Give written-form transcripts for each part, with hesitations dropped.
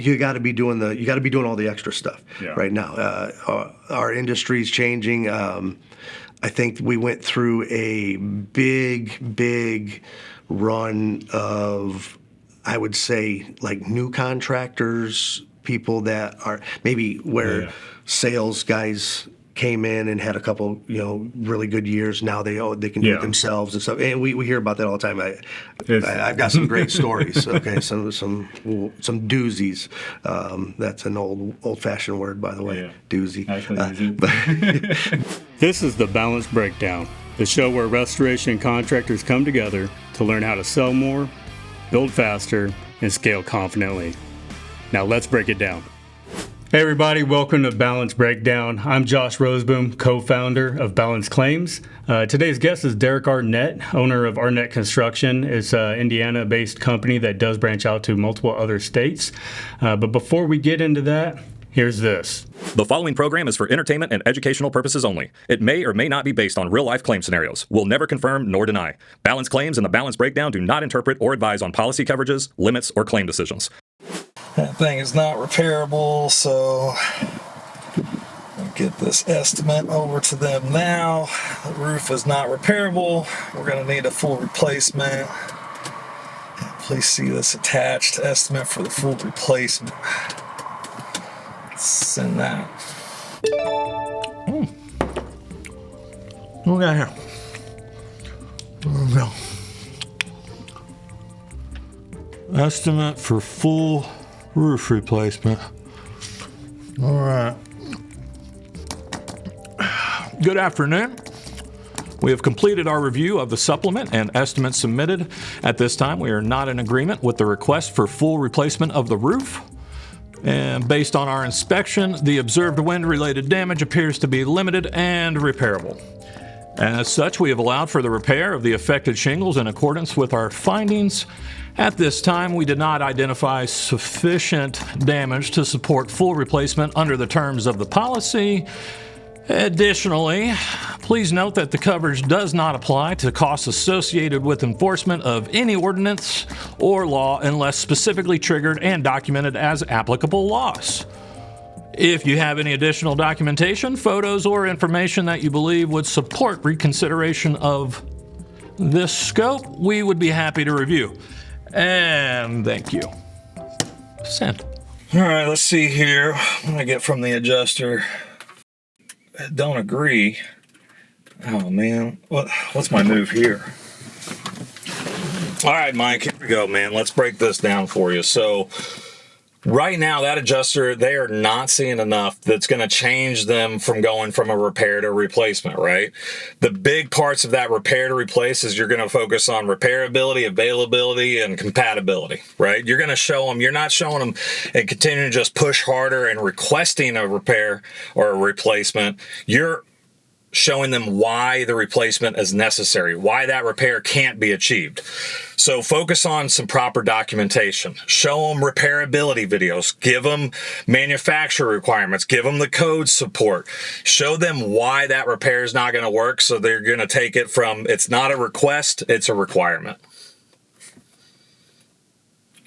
you got to be doing all the extra stuff right now. Our industry's changing. I think we went through a big run of, I would say, like new contractors, people that are maybe where sales guys came in and had a couple, really good years. Now they can do it themselves and stuff. And we hear about that all the time. I've got some great stories. Okay, some doozies. That's an old-fashioned word, by the way. Doozy. This is the Balance Breakdown, the show where restoration contractors come together to learn how to sell more, build faster, and scale confidently. Now let's break it down. Hey everybody, welcome to Balance Breakdown. I'm Josh Roseboom, co-founder of Balance Claims. Today's guest is Derrick Arnett, owner of Arnett Construction. It's an Indiana-based company that does branch out to multiple other states. But before we get into that, here's this. The following program is for entertainment and educational purposes only. It may or may not be based on real-life claim scenarios. We'll never confirm nor deny. Balance Claims and the Balance Breakdown do not interpret or advise on policy coverages, limits, or claim decisions. That thing is not repairable, so I'll get this estimate over to them now. The roof is not repairable. We're going to need a full replacement. Please see this attached estimate for the full replacement. Let's send that. What we got here? There we go. Estimate for full roof replacement. All right. Good afternoon. We have completed our review of the supplement and estimates submitted. At this time, we are not in agreement with the request for full replacement of the roof. And based on our inspection, the observed wind-related damage appears to be limited and repairable. As such, we have allowed for the repair of the affected shingles in accordance with our findings. At this time, we did not identify sufficient damage to support full replacement under the terms of the policy. Additionally, please note that the coverage does not apply to costs associated with enforcement of any ordinance or law unless specifically triggered and documented as applicable loss. If you have any additional documentation, photos, or information that you believe would support reconsideration of this scope, we would be happy to review. And thank you. Send. All right, let's see here. I'm going to get from the adjuster. Don't agree. Oh, man. What's my move here? All right, Mike, here we go, man. Let's break this down for you. So right now, that adjuster, they are not seeing enough that's going to change them from going from a repair to replacement, right? The big parts of that repair to replace is you're going to focus on repairability, availability, and compatibility, right? You're going to show them, you're not showing them and continuing to just push harder and requesting a repair or a replacement. You're showing them why the replacement is necessary, why that repair can't be achieved. So focus on some proper documentation. Show them repairability videos. Give them manufacturer requirements. Give them the code support. Show them why that repair is not going to work, so they're going to take it from it's not a request, it's a requirement.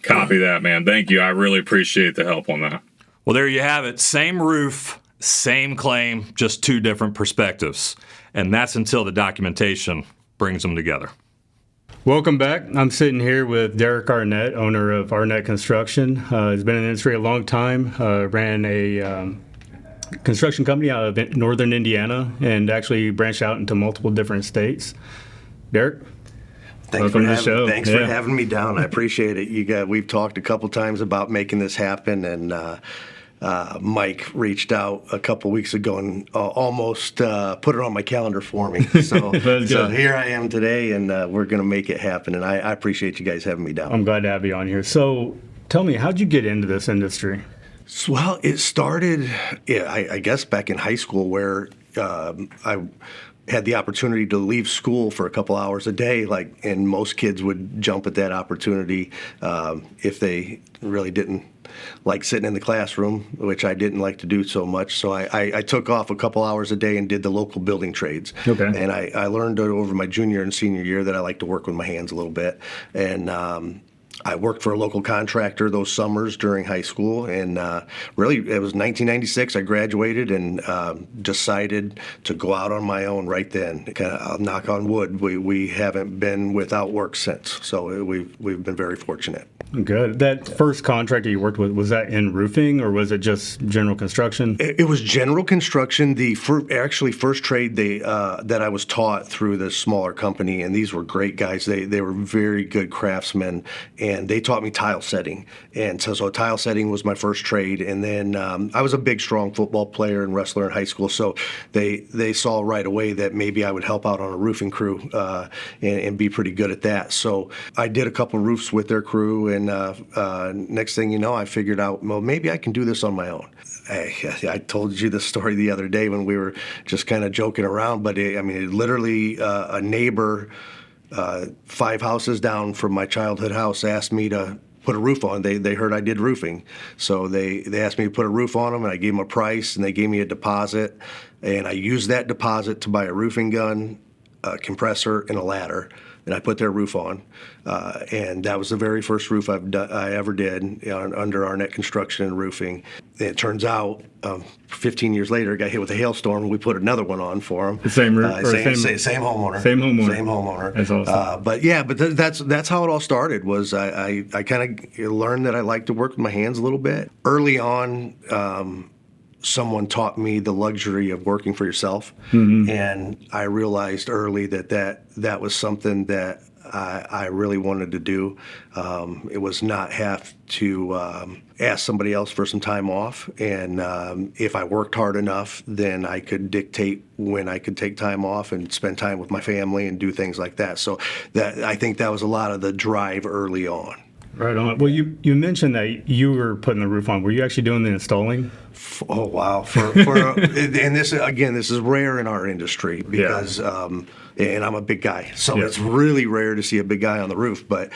Copy that, man. Thank you. I really appreciate the help on that. Well, there you have it. Same roof, same claim, just two different perspectives. And that's until the documentation brings them together. Welcome back. I'm sitting here with Derrick Arnett, owner of Arnett Construction. He's been in the industry a long time, ran a construction company out of northern Indiana and actually branched out into multiple different states. Derrick? Thanks for having me down. I appreciate it. We've talked a couple times about making this happen, and Mike reached out a couple weeks ago and almost put it on my calendar for me. So here I am today, and we're going to make it happen. And I appreciate you guys having me down. I'm glad to have you on here. So tell me, how'd you get into this industry? Well, it started, I guess, back in high school, where I had the opportunity to leave school for a couple hours a day, and most kids would jump at that opportunity if they really didn't like sitting in the classroom, which I didn't like to do so much. So I took off a couple hours a day and did the local building trades. Okay. And I learned over my junior and senior year that I like to work with my hands a little bit. And I worked for a local contractor those summers during high school, and really it was 1996. I graduated and decided to go out on my own right then. Kind of knock on wood, we haven't been without work since, so we've been very fortunate. Good. That first contractor you worked with, was that in roofing or was it just general construction? It was general construction. The first trade that I was taught through the smaller company, and these were great guys. They were very good craftsmen, and they taught me tile setting. And so tile setting was my first trade. And then I was a big, strong football player and wrestler in high school, so they saw right away that maybe I would help out on a roofing crew and be pretty good at that. So I did a couple of roofs with their crew, and next thing you know, I figured out, well, maybe I can do this on my own. I told you this story the other day when we were just kind of joking around, but literally a neighbor 5 houses down from my childhood house asked me to put a roof on. They heard I did roofing, so they asked me to put a roof on them, and I gave them a price, and they gave me a deposit, and I used that deposit to buy a roofing gun, a compressor, and a ladder. And I put their roof on, and that was the very first roof I ever did under Arnett Construction and Roofing. And it turns out, 15 years later, I got hit with a hailstorm, and we put another one on for them. The same roof, same homeowner. Same homeowner. Same homeowner. That's awesome. But that's how it all started. Was I kind of learned that I like to work with my hands a little bit early on. Someone taught me the luxury of working for yourself, and I realized early that was something that I really wanted to do. It was not have to ask somebody else for some time off, and if I worked hard enough, then I could dictate when I could take time off and spend time with my family and do things like that. So I think that was a lot of the drive early on. Right on. Well, you mentioned that you were putting the roof on. Were you actually doing the installing? Oh wow! And this is rare in our industry because, and I'm a big guy, so it's really rare to see a big guy on the roof. But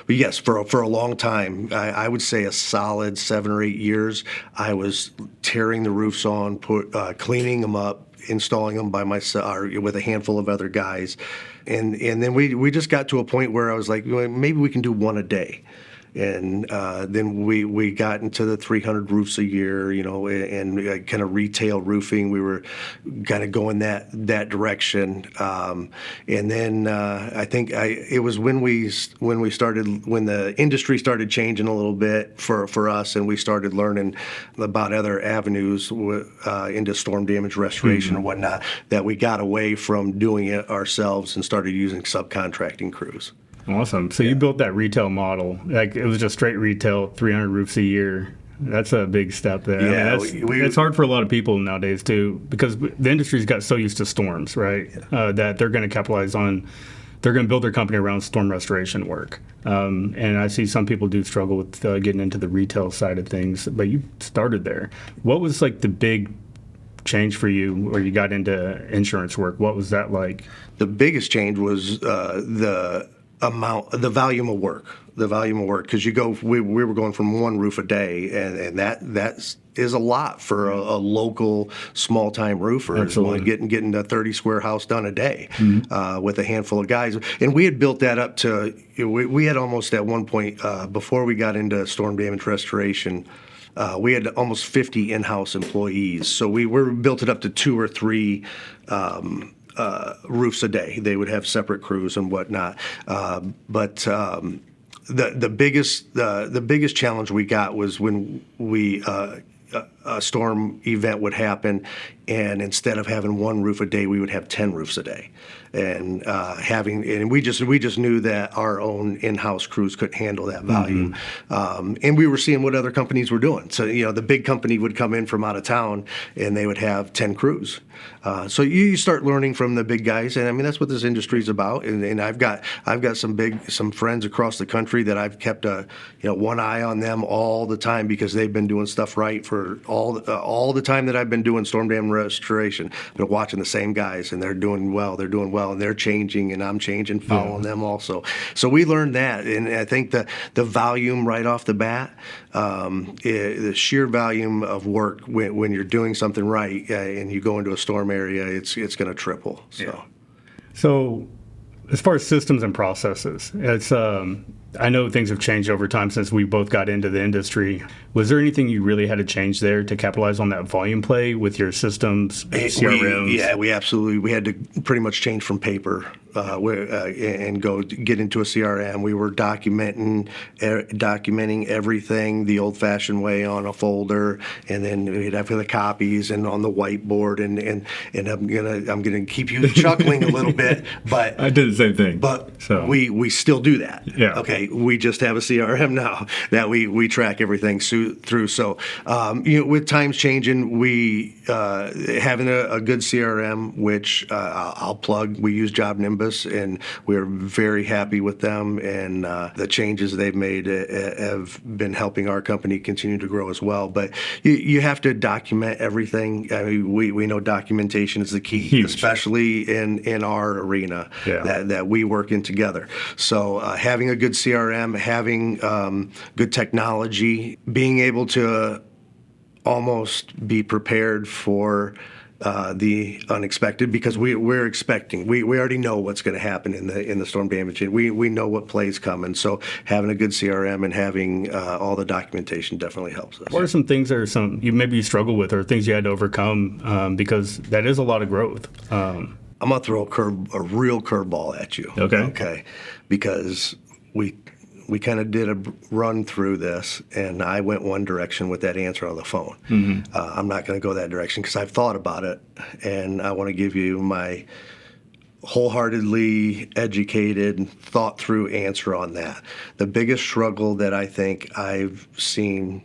yes, for a long time, I would say a solid 7 or 8 years, I was tearing the roofs on, cleaning them up, installing them by myself or with a handful of other guys. And then we just got to a point where I was like, well, maybe we can do one a day. And then we got into the 300 roofs a year, and kind of retail roofing. We were kind of going that direction. And then I think it was when the industry started changing a little bit for us, and we started learning about other avenues into storm damage restoration and whatnot, that we got away from doing it ourselves and started using subcontracting crews. Awesome. So you built that retail model. Like it was just straight retail, 300 roofs a year. That's a big step there. Yeah, it's hard for a lot of people nowadays too, because the industry's got so used to storms, right? That they're going to capitalize on. They're going to build their company around storm restoration work. And I see some people do struggle with getting into the retail side of things, but you started there. What was like the big change for you where you got into insurance work? What was that like? The biggest change was the volume of work, because we were going from one roof a day, and that is a lot for a local small time roofer. Absolutely. Getting a 30 square house done a day with a handful of guys, and we had built that up to we had almost at one point before we got into storm damage restoration. We had almost 50 in-house employees, so we built it up to 2 or 3 roofs a day. They would have separate crews and whatnot. But the biggest challenge we got was when a storm event would happen, and instead of having 1 roof a day, we would have 10 roofs a day. And we just knew that our own in-house crews couldn't handle that volume, and we were seeing what other companies were doing. So the big company would come in from out of town, and they would have 10 crews. So you start learning from the big guys, and I mean that's what this industry is about. And I've got some friends across the country that I've kept one eye on them all the time, because they've been doing stuff right for all the time that I've been doing storm damage restoration. I've been watching the same guys, and they're doing well, and they're changing, and I'm changing, following them also. So we learned that, and I think the volume right off the bat, the sheer volume of work when you're doing something right, and you go into a storm area, it's going to triple. So as far as systems and processes, it's I know things have changed over time since we both got into the industry. Was there anything you really had to change there to capitalize on that volume play with your systems, CRMs? We had to pretty much change from paper and go get into a CRM. We were documenting everything the old-fashioned way on a folder, and then we'd have the copies and on the whiteboard. And I'm gonna keep you chuckling a little bit, but I did the same thing. But so. we still do that. Yeah. Okay. We just have a CRM now that we track everything through. So with times changing, we having a good CRM, which I'll plug. We use Job Nimbus, and we're very happy with them. And the changes they've made have been helping our company continue to grow as well. But you have to document everything. I mean, we know documentation is the key, Huge. especially in our arena that we work in together. So having a good CRM, having good technology, being able to almost be prepared for the unexpected, because we're expecting. We already know what's going to happen in the storm damage. We know what plays coming. So having a good CRM and having all the documentation definitely helps us. What are some things that you struggle with, or things you had to overcome, because that is a lot of growth? I'm gonna throw a real curveball at you. Okay. Because we kind of did a run through this, and I went one direction with that answer on the phone. Mm-hmm. I'm not going to go that direction because I've thought about it, and I want to give you my wholeheartedly educated, thought-through answer on that. The biggest struggle that I think I've seen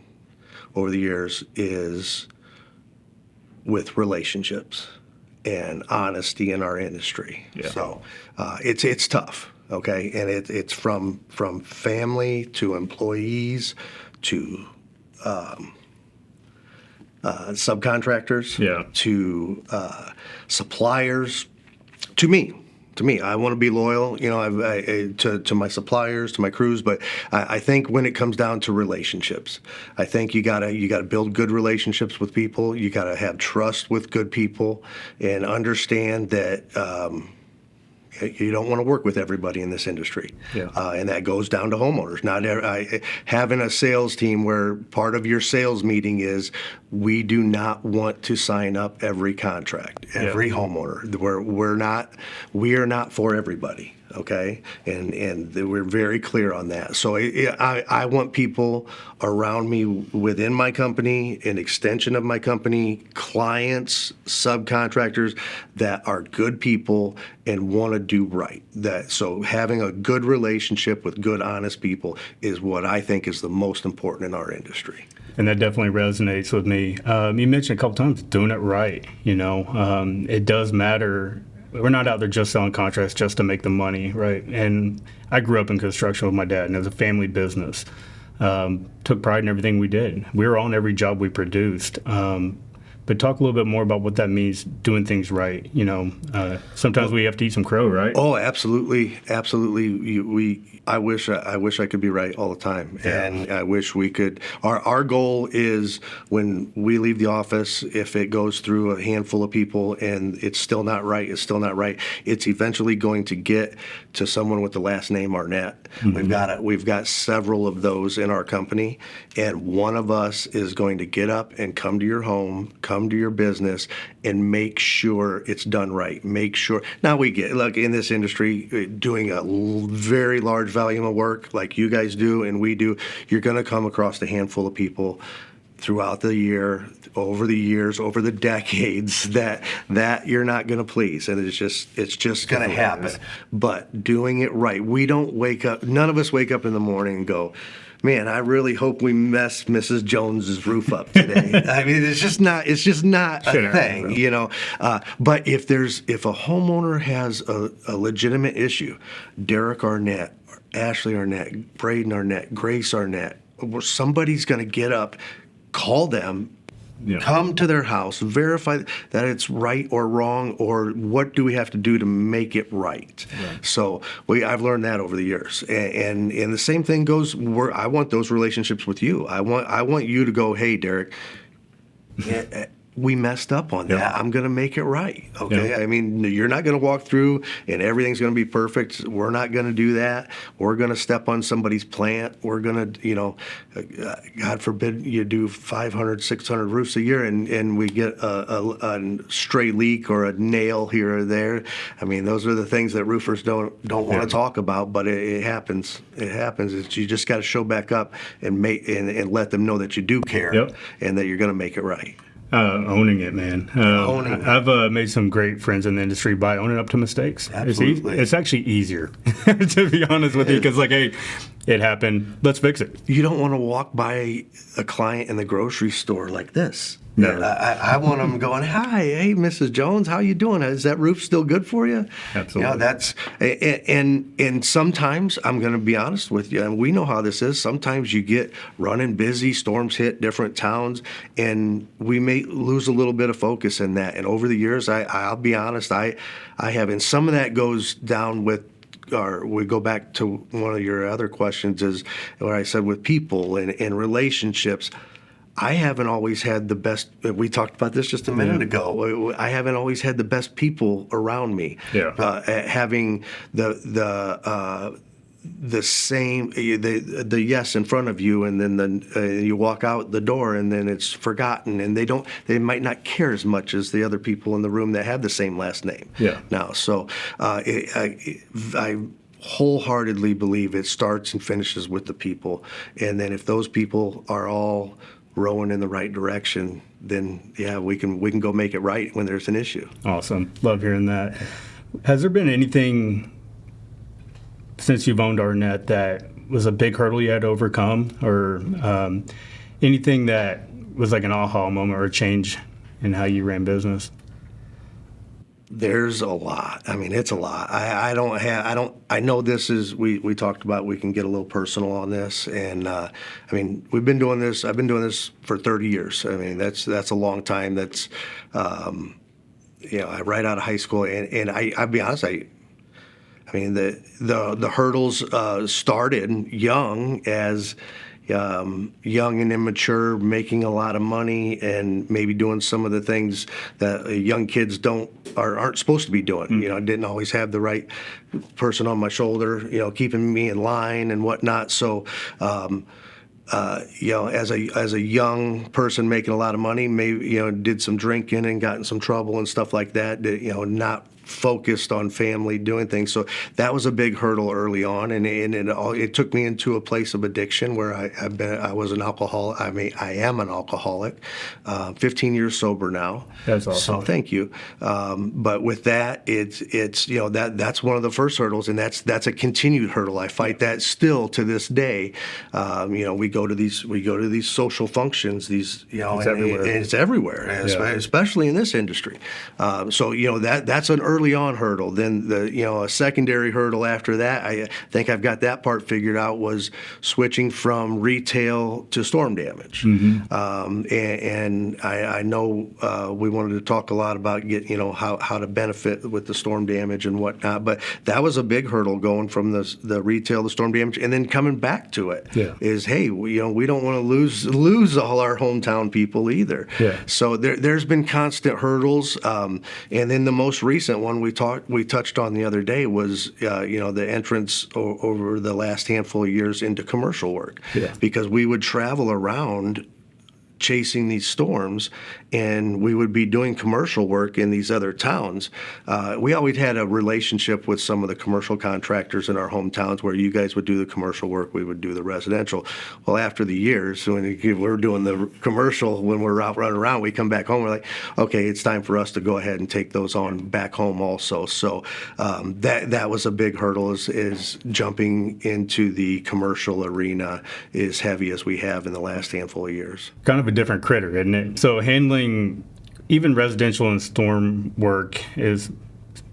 over the years is with relationships and honesty in our industry. Yeah. So it's tough. Okay, and it's from family to employees to subcontractors to suppliers to me. I want to be loyal, to my suppliers, to my crews. But I think when it comes down to relationships, I think you gotta build good relationships with people. You gotta have trust with good people, and understand that. You don't want to work with everybody in this industry, and that goes down to homeowners. Not having a sales team where part of your sales meeting is we do not want to sign up every contract, every homeowner. We are not for everybody. Okay, and we're very clear on that. So I want people around me within my company, an extension of my company, clients, subcontractors that are good people and want to do right. So having a good relationship with good, honest people is what I think is the most important in our industry. And that definitely resonates with me. You mentioned a couple times doing it right. It does matter. We're not out there just selling contracts just to make the money, right? And I grew up in construction with my dad, and it was a family business. Took pride in everything we did. We were on every job we produced. But talk a little bit more about what that means, doing things right. Sometimes we have to eat some crow, right? Oh, absolutely. I wish I could be right all the time, and I wish we could. Our goal is when we leave the office, if it goes through a handful of people and it's still not right, it's eventually going to get to someone with the last name Arnett. Mm-hmm. We've got several of those in our company, and one of us is going to get up and come to your home, come to your business, and make sure it's done right. Make sure. Now look, in this industry, doing a very large volume of work like you guys do and we do, you're going to come across a handful of people throughout the year, over the years, over the decades that you're not going to please, and it's just going to happen. But doing it right, we don't wake up. None of us wake up in the morning and go, man, I really hope we messed Mrs. Jones's roof up today. I mean, it's just not a thing, But if a homeowner has a legitimate issue, Derrick Arnett, Ashley Arnett, Braden Arnett, Grace Arnett, somebody's going to get up, call them, come to their house, verify that it's right or wrong, or what do we have to do to make it right. So I've learned that over the years, and the same thing goes. I want those relationships with you. I want you to go, hey, Derrick, we messed up on that. I'm going to make it right. Okay. I mean, you're not going to walk through and everything's going to be perfect. We're not going to do that. We're going to step on somebody's plant. We're going to, God forbid you do 500, 600 roofs a year and we get a stray leak or a nail here or there. I mean, those are the things that roofers don't want to talk about, but it happens. It happens. You just got to show back up and let them know that you do care and that you're going to make it right. Owning it, man. I've made some great friends in the industry by owning up to mistakes. Absolutely. It's actually easier, to be honest with you, because hey, it happened. Let's fix it. You don't want to walk by a client in the grocery store like this. No. I want them going, hi, hey, Mrs. Jones, how you doing? Is that roof still good for you? Absolutely. That's and sometimes I'm going to be honest with you, and we know how this is. Sometimes you get running busy, storms hit different towns, and we may lose a little bit of focus in that. And over the years, I'll be honest, I have, and some of that goes down with. Or we go back to one of your other questions is where I said with people and relationships. I haven't always had the best. We talked about this just a minute ago. I haven't always had the best people around me. Having the same the yes in front of you, and then you walk out the door, and then it's forgotten, and they might not care as much as the other people in the room that have the same last name. Now, so I wholeheartedly believe it starts and finishes with the people, and then if those people are all rowing in the right direction, then we can go make it right when there's an issue. Awesome. Love hearing that. Has there been anything since you've owned Arnett that was a big hurdle you had to overcome, or anything that was like an aha moment or a change in how you ran business? There's a lot. I mean, it's a lot. I know this is, we talked about, we can get a little personal on this. And I mean, I've been doing this for 30 years. I mean, that's a long time. That's, right out of high school. And I'll be honest, I mean, the hurdles started young as young and immature, making a lot of money and maybe doing some of the things that young kids aren't supposed to be doing. I didn't always have the right person on my shoulder, keeping me in line and whatnot. So, as a young person making a lot of money, maybe did some drinking and got in some trouble and stuff like that. Not focused on family, doing things. So that was a big hurdle early on, and it took me into a place of addiction where I was an alcoholic. I mean, I am an alcoholic. 15 years sober now. That's awesome. So thank you. But with that, it's that's one of the first hurdles, and that's a continued hurdle. I fight that still to this day. We go to these social functions. It's everywhere. It's everywhere, especially in this industry. So that's an early on hurdle. Then a secondary hurdle after that, I think I've got that part figured out, was switching from retail to storm damage. And I know we wanted to talk a lot about how to benefit with the storm damage and whatnot, but that was a big hurdle going from the retail to storm damage, and then coming back to it is, hey, we don't want to lose all our hometown people either. So there's been constant hurdles, and then the most recent one we touched on the other day was the entrance over the last handful of years into commercial work, because we would travel around chasing these storms, and we would be doing commercial work in these other towns. We always had a relationship with some of the commercial contractors in our hometowns where you guys would do the commercial work, we would do the residential. Well, after the years, when we're doing the commercial, when we're out running around, we come back home, we're like, okay, it's time for us to go ahead and take those on back home also. So that was a big hurdle, is jumping into the commercial arena as heavy as we have in the last handful of years. Kind of a different critter, isn't it? So handling even residential and storm work is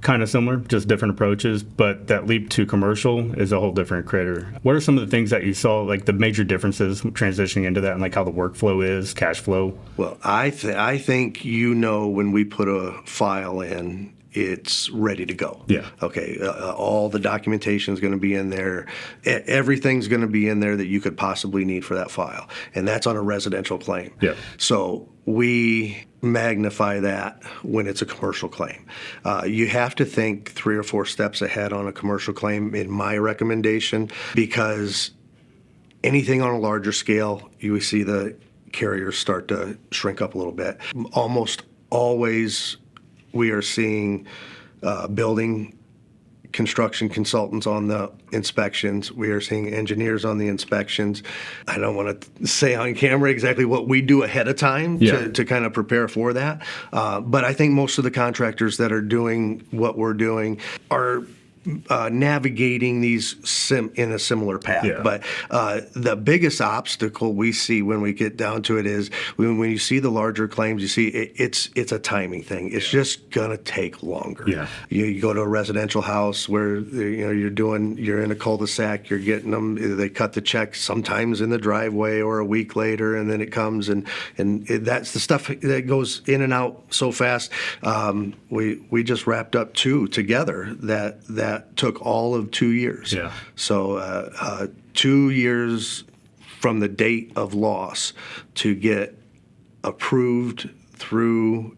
kind of similar, just different approaches, but that leap to commercial is a whole different critter. What are some of the things that you saw, like the major differences transitioning into that, and like how the workflow is, cash flow? Well, I think when we put a file in, it's ready to go. Okay. All the documentation is going to be in there. Everything's going to be in there that you could possibly need for that file, and that's on a residential claim. So we magnify that when it's a commercial claim. You have to think 3 or 4 steps ahead on a commercial claim, in my recommendation, because anything on a larger scale, you see the carriers start to shrink up a little bit. Almost always we are seeing building construction consultants on the inspections. We are seeing engineers on the inspections. I don't want to say on camera exactly what we do ahead of time to kind of prepare for that. But I think most of the contractors that are doing what we're doing are navigating these in a similar path. Yeah. But the biggest obstacle we see when we get down to it is when you see the larger claims, you see it's a timing thing. It's just gonna take longer. Yeah. You go to a residential house where you're in a cul-de-sac, you're getting them. They cut the check sometimes in the driveway or a week later, and then it comes and that's the stuff that goes in and out so fast. We just wrapped up 2 together that took all of 2 years. Yeah. So 2 years from the date of loss to get approved through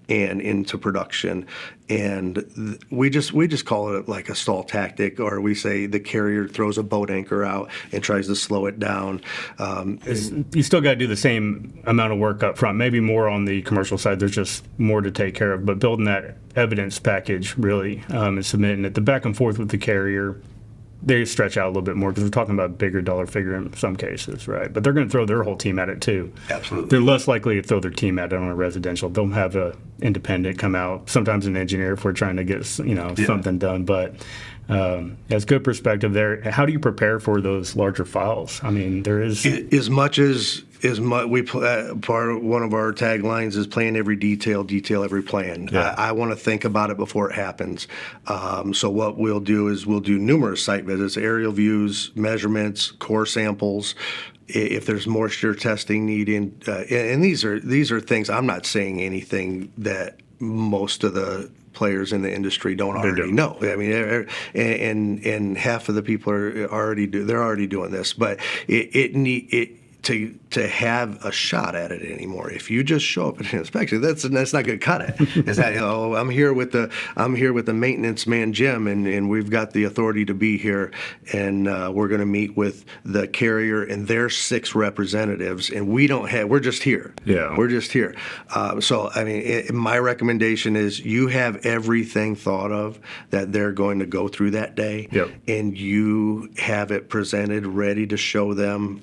and into production. And we just call it like a stall tactic, or we say the carrier throws a boat anchor out and tries to slow it down. You still got to do the same amount of work up front, maybe more on the commercial side. There's just more to take care of. But building that evidence package really and submitting it, the back and forth with the carrier, they stretch out a little bit more because we're talking about a bigger dollar figure in some cases, right? But they're going to throw their whole team at it too. Absolutely. They're less likely to throw their team at it on a residential. They'll have a independent come out, sometimes an engineer if we're trying to get something done. But it's good perspective there. How do you prepare for those larger files? I mean, there is as much part of one of our taglines is plan every detail every plan. Yeah. I want to think about it before it happens. So what we'll do is we'll do numerous site visits, aerial views, measurements, core samples. If there's moisture testing needed, and these are things. I'm not saying anything that most of the players in the industry don't already know. I mean, and half of the people are already doing this, but to have a shot at it anymore. If you just show up at an inspection, that's not going to cut it. Is that I'm here with the maintenance man Jim, and we've got the authority to be here, and we're going to meet with the carrier and their 6 representatives, and we're just here. Yeah, we're just here. So I mean, my recommendation is you have everything thought of that they're going to go through that day, and you have it presented, ready to show them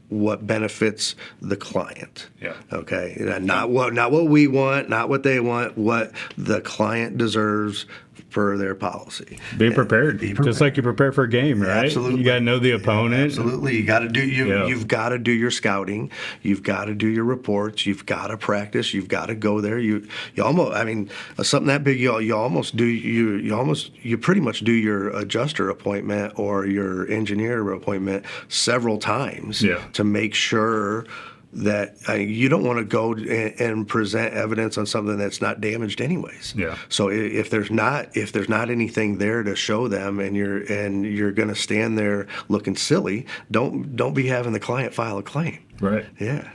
what benefits the client. Yeah. Okay. Not what we want, not what they want, what the client deserves for their policy. Be prepared. Just like you prepare for a game, right? Absolutely. You got to know the opponent. Absolutely. You got to do you've got to do your scouting. You've got to do your reports. You've got to practice. You've got to go there. You almost, I mean, something that big, you pretty much do your adjuster appointment or your engineer appointment several times to make sure that you don't want to go and present evidence on something that's not damaged anyways. Yeah. So if there's not anything there to show them, and you're going to stand there looking silly, don't be having the client file a claim. Right. Yeah.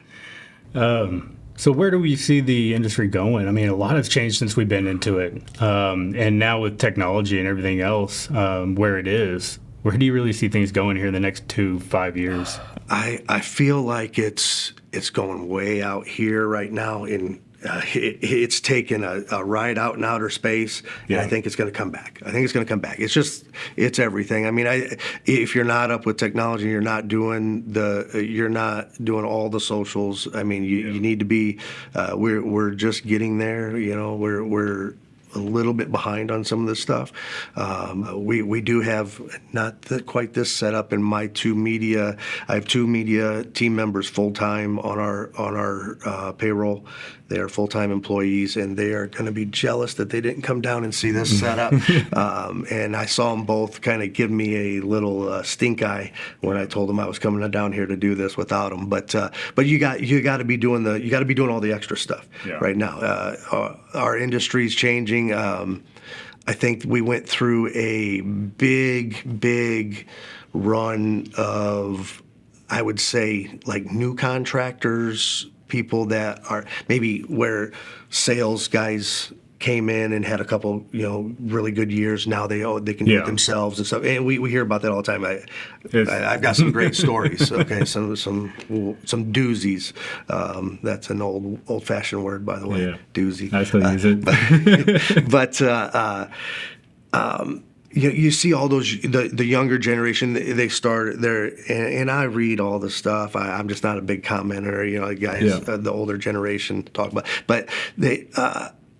So where do we see the industry going? I mean, a lot has changed since we've been into it, and now with technology and everything else, where it is. Where do you really see things going here in the next 2-5 years? I feel like it's going way out here right now. It's taken a ride out in outer space, and I think it's going to come back. It's everything. I mean, if you're not up with technology, you're not doing all the socials. I mean, you need to be. We're just getting there. We're a little bit behind on some of this stuff. We do have not quite this set up in my 2 media. I have 2 media team members full time on our payroll. They are full-time employees, and they are going to be jealous that they didn't come down and see this setup. And I saw them both kind of give me a little stink eye when I told them I was coming down here to do this without them. But you got to be doing all the extra stuff right now. Our industry's changing. I think we went through a big run of, I would say, like new contractors people that are maybe where sales guys came in and had a couple, really good years. Now they can do it themselves and stuff. And we hear about that all the time. I've got some great stories. Okay, some doozies. That's an old-fashioned word, by the way. Yeah. Doozy. I still use it. You see all those the younger generation. They start there, and I read all the stuff. I'm just not a big commenter. Guys, the older generation talk about, but they.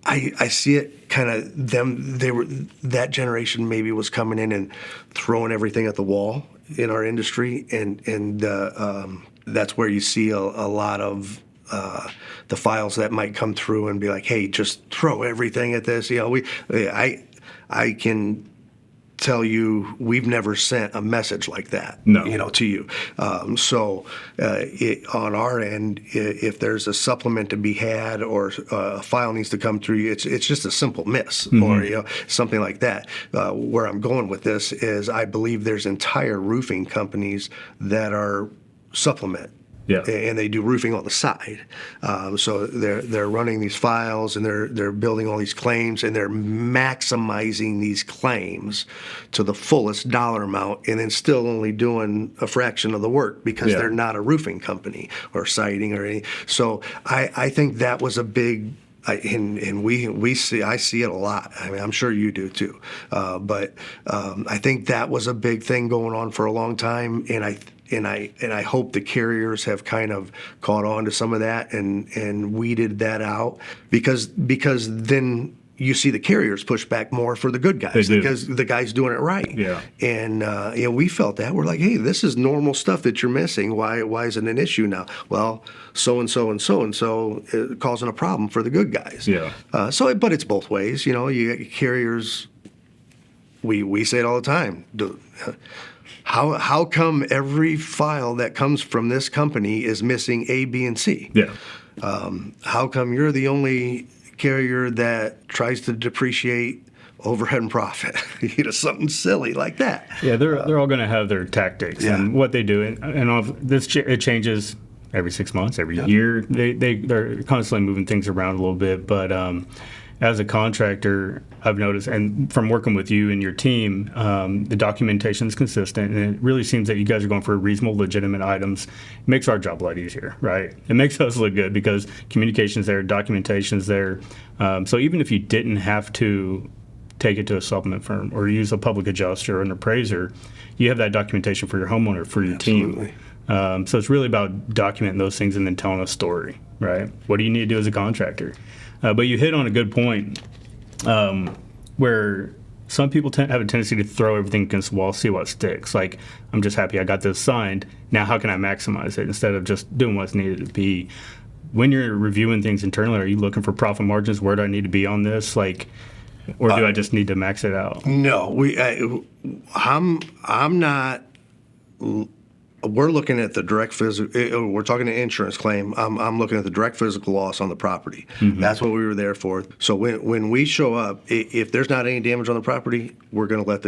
I see it kind of them. That generation maybe was coming in and throwing everything at the wall in our industry, and that's where you see a lot of the files that might come through and be like, hey, just throw everything at this. I can tell you we've never sent a message like that, to you. So on our end, if there's a supplement to be had or a file needs to come through you, it's just a simple miss or something like that. Where I'm going with this is I believe there's entire roofing companies that are supplement. Yeah. And they do roofing on the side, so they're running these files and they're building all these claims and they're maximizing these claims to the fullest dollar amount, and then still only doing a fraction of the work because they're not a roofing company or siding or anything. So I think that was a big. I see it a lot. I mean, I'm sure you do too. But I think that was a big thing going on for a long time, and I hope the carriers have kind of caught on to some of that and weeded that out because then you see the carriers push back more for the good guys because the guy's doing it right. Yeah. And we felt that. We're like, hey, this is normal stuff that you're missing. Why is it an issue now? Well, so and so causing a problem for the good guys. Yeah. But it's both ways. You get carriers. We say it all the time. How come every file that comes from this company is missing A, B, and C? Yeah. How come you're the only carrier that tries to depreciate overhead and profit? Something silly like that. Yeah, they're all going to have their tactics and what they do, and it changes every 6 months, every year. They're constantly moving things around a little bit, but as a contractor, I've noticed, and from working with you and your team, the documentation is consistent, and it really seems that you guys are going for reasonable, legitimate items. It makes our job a lot easier, right? It makes us look good because communication's there, documentation's there. So even if you didn't have to take it to a supplement firm or use a public adjuster or an appraiser, you have that documentation for your homeowner, for your team. So it's really about documenting those things and then telling a story, right? What do you need to do as a contractor? But you hit on a good point where some people have a tendency to throw everything against the wall, see what sticks. Like, I'm just happy I got this signed. Now how can I maximize it instead of just doing what's needed to be? When you're reviewing things internally, are you looking for profit margins? Where do I need to be on this? Or do I just need to max it out? No, I'm not. We're looking at the direct physical. We're talking an insurance claim. I'm looking at the direct physical loss on the property. Mm-hmm. That's what we were there for. So when we show up, if there's not any damage on the property, we're going to let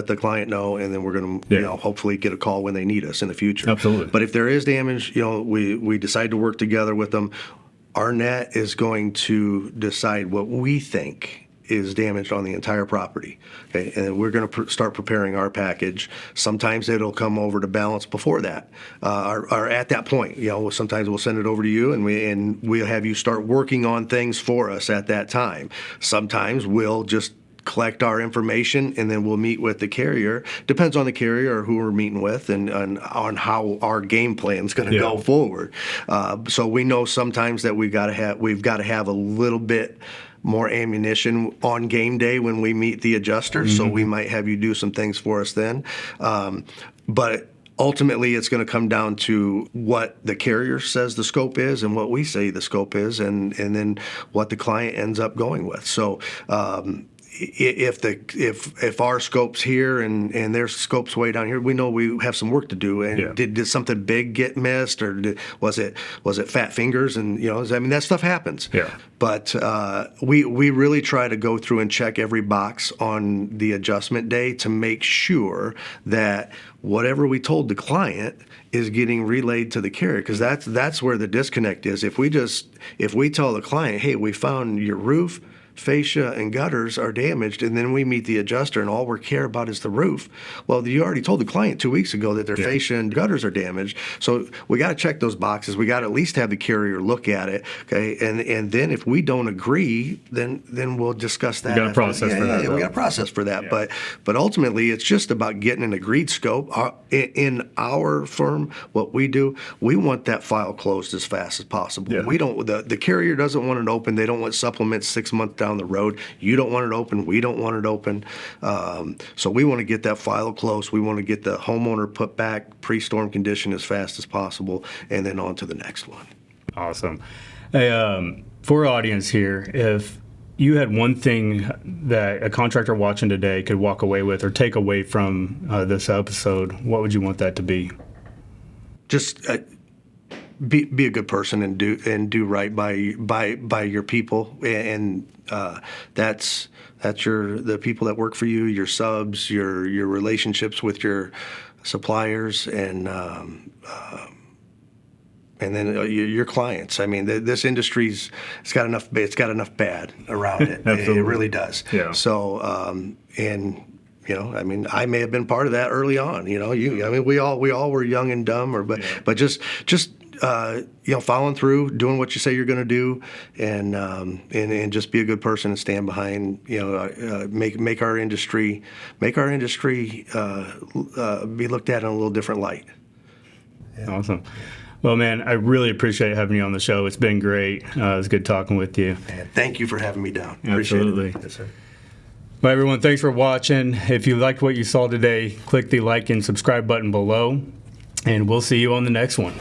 the client know, and then we're going to hopefully get a call when they need us in the future. Absolutely. But if there is damage, we decide to work together with them. Arnett is going to decide what we think is damaged on the entire property. Okay, and we're going to start preparing our package. Sometimes it'll come over to balance before that, or at that point. Sometimes we'll send it over to you, and we'll have you start working on things for us at that time. Sometimes we'll just collect our information and then we'll meet with the carrier. Depends on the carrier or who we're meeting with and on how our game plan is going to go forward. So we know sometimes that we've got to have a little bit more ammunition on game day when we meet the adjuster. Mm-hmm. So we might have you do some things for us then. But ultimately, it's going to come down to what the carrier says the scope is and what we say the scope is, and then what the client ends up going with. So, if our scope's here and their scope's way down here, we know we have some work to do. And did something big get missed, or was it fat fingers? And I mean, that stuff happens. Yeah. But we really try to go through and check every box on the adjustment day to make sure that whatever we told the client is getting relayed to the carrier, because that's where the disconnect is. If we tell the client, hey, we found your roof, fascia, and gutters are damaged, and then we meet the adjuster and all we care about is the roof. Well, you already told the client 2 weeks ago that their fascia and gutters are damaged, so we got to check those boxes. We got to at least have the carrier look at it, okay? And then if we don't agree, then we'll discuss that. We got a process for that. Yeah, we got a process for that. Yeah. But ultimately, it's just about getting an agreed scope. In our firm, what we do, we want that file closed as fast as possible. Yeah. We don't. The carrier doesn't want it open. They don't want supplements 6 months down the road. You don't want it open. We don't want it open. So we want to get that file closed. We want to get the homeowner put back pre-storm condition as fast as possible, and then on to the next one. Awesome. Hey, for our audience here, if you had one thing that a contractor watching today could walk away with or take away from this episode, what would you want that to be? Just be a good person and do right by your people, and that's the people that work for you, your subs, your relationships with your suppliers, and then your clients. I mean, this industry's it's got enough bad around it. It really does. Yeah. So I mean, I may have been part of that early on. I mean, we all were young and dumb, but just following through, doing what you say you're going to do, and just be a good person and stand behind. Make our industry be looked at in a little different light. Yeah. Awesome. Well, man, I really appreciate having you on the show. It's been great. It was good talking with you. And thank you for having me down. Absolutely. Appreciate it. Yes, sir. Well, everyone, thanks for watching. If you liked what you saw today, click the like and subscribe button below, and we'll see you on the next one.